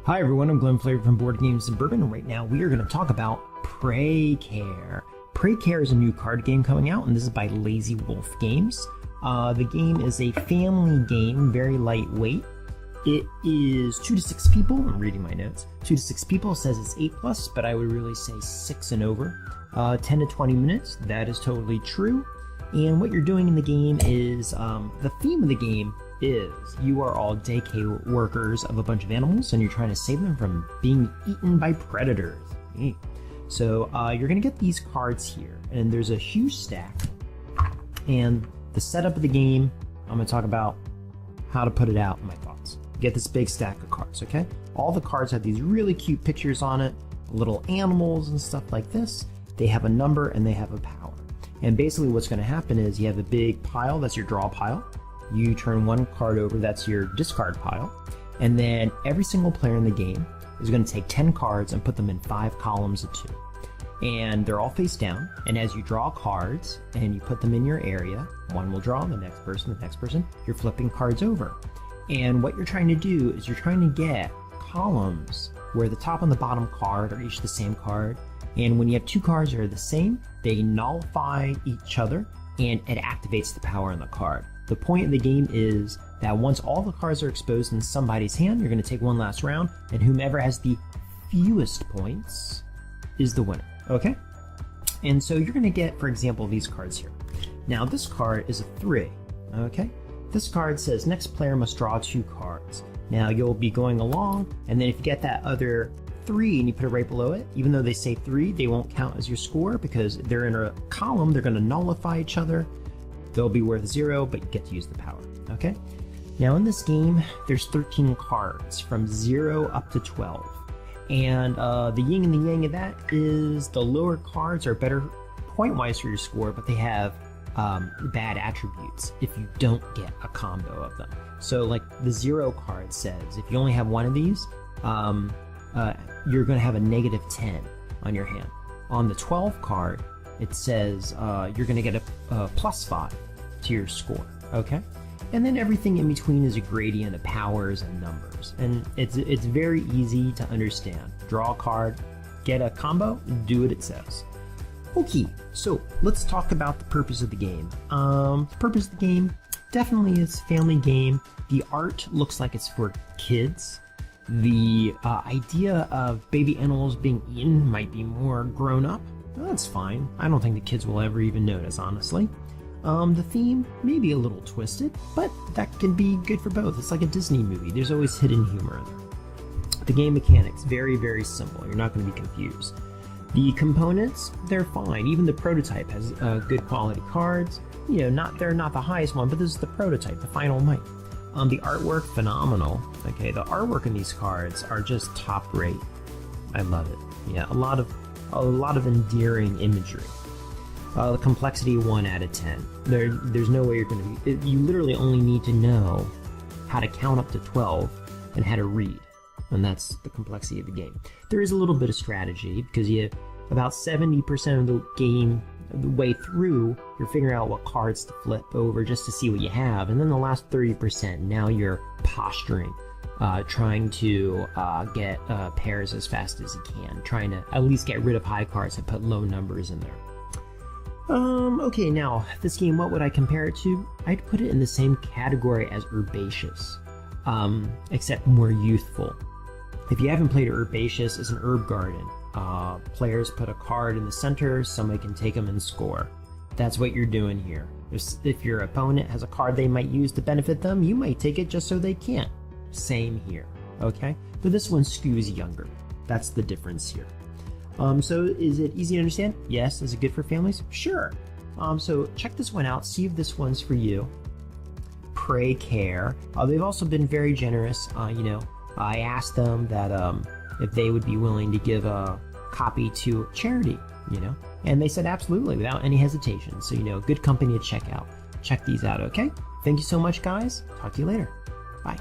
Hi everyone, I'm Glenn Flavor from Boardgames and Bourbon, and right now we are going to talk about PreyCare. PreyCare is a new card game coming out, and this is by Lazy Wolf Games. The game is a family game, very lightweight. It is 2 to 6 people. I'm reading my notes. 2 to 6 people. It says it's 8+, but I would really say 6 and over. 10 to 20 minutes. That is totally true. And what you're doing in the game is, the theme of the game is you are all daycare workers of a bunch of animals, and you're trying to save them from being eaten by predators. So you're going to get these cards here, and there's a huge stack. And the setup of the game, I'm going to talk about how to put it out in my thoughts. Get this big stack of cards, okay? All the cards have these really cute pictures on it, little animals and stuff like this. They have a number and they have a power. And basically what's going to happen is you have a big pile, that's your draw pile. You turn one card over, that's your discard pile. And then every single player in the game is going to take 10 cards and put them in 5 columns of 2. And they're all face down. And as you draw cards and you put them in your area, one will draw, the next person, you're flipping cards over. And what you're trying to do is you're trying to get columns where the top and the bottom card are each the same card. And when you have 2 cards that are the same, they nullify each other and it activates the power in the card. The point of the game is that once all the cards are exposed in somebody's hand, you're going to take one last round, and whomever has the fewest points is the winner, okay? And so you're going to get, for example, these cards here. Now this card is a 3, okay? This card says next player must draw 2 cards. Now you'll be going along, and then if you get that other 3 and you put it right below it, even though they say 3, they won't count as your score because they're in a column, they're going to nullify each other. They'll be worth 0, but you get to use the power, okay? Now in this game, there's 13 cards from 0 up to 12. And the yin and the yang of that is the lower cards are better point-wise for your score, but they have bad attributes if you don't get a combo of them. So like the 0 card says, if you only have one of these, you're going to have a -10 on your hand. On the 12 card, it says you're going to get a +5 to your score, okay? And then everything in between is a gradient of powers and numbers. And it's very easy to understand. Draw a card, get a combo, do what it says. Okay, so let's talk about the purpose of the game. The purpose of the game definitely is a family game. The art looks like it's for kids. The idea of baby animals being eaten might be more grown up. That's fine. I don't think the kids will ever even notice, honestly. The theme may be a little twisted, but that can be good for both. It's like a Disney movie. There's always hidden humor in there. The game mechanics, very, very simple. You're not going to be confused. The components, they're fine. Even the prototype has good quality cards. You know, they're not the highest one, but this is the prototype, the final might. The artwork, phenomenal. Okay, the artwork in these cards are just top rate. I love it. Yeah, a lot of endearing imagery. The complexity 1 out of 10. There's no way you're going to be. You literally only need to know how to count up to 12 and how to read, and that's the complexity of the game. There is a little bit of strategy because you about 70% of the game, the way through, you're figuring out what cards to flip over just to see what you have, and then the last 30%, now you're posturing. Trying to get pairs as fast as you can, trying to at least get rid of high cards and put low numbers in there. Okay, now, this game, what would I compare it to? I'd put it in the same category as Herbaceous, except more youthful. If you haven't played Herbaceous, it's an herb garden. Players put a card in the center, somebody can take them and score. That's what you're doing here. If your opponent has a card they might use to benefit them, you might take it just so they can't. Same here, okay? But this one skews younger. That's the difference here. So is it easy to understand? Yes. Is it good for families? Sure. So check this one out. See if this one's for you. PreyCare. They've also been very generous. I asked them that if they would be willing to give a copy to charity, and they said absolutely without any hesitation. So, good company to check out. Check these out, okay? Thank you so much, guys. Talk to you later. Bye.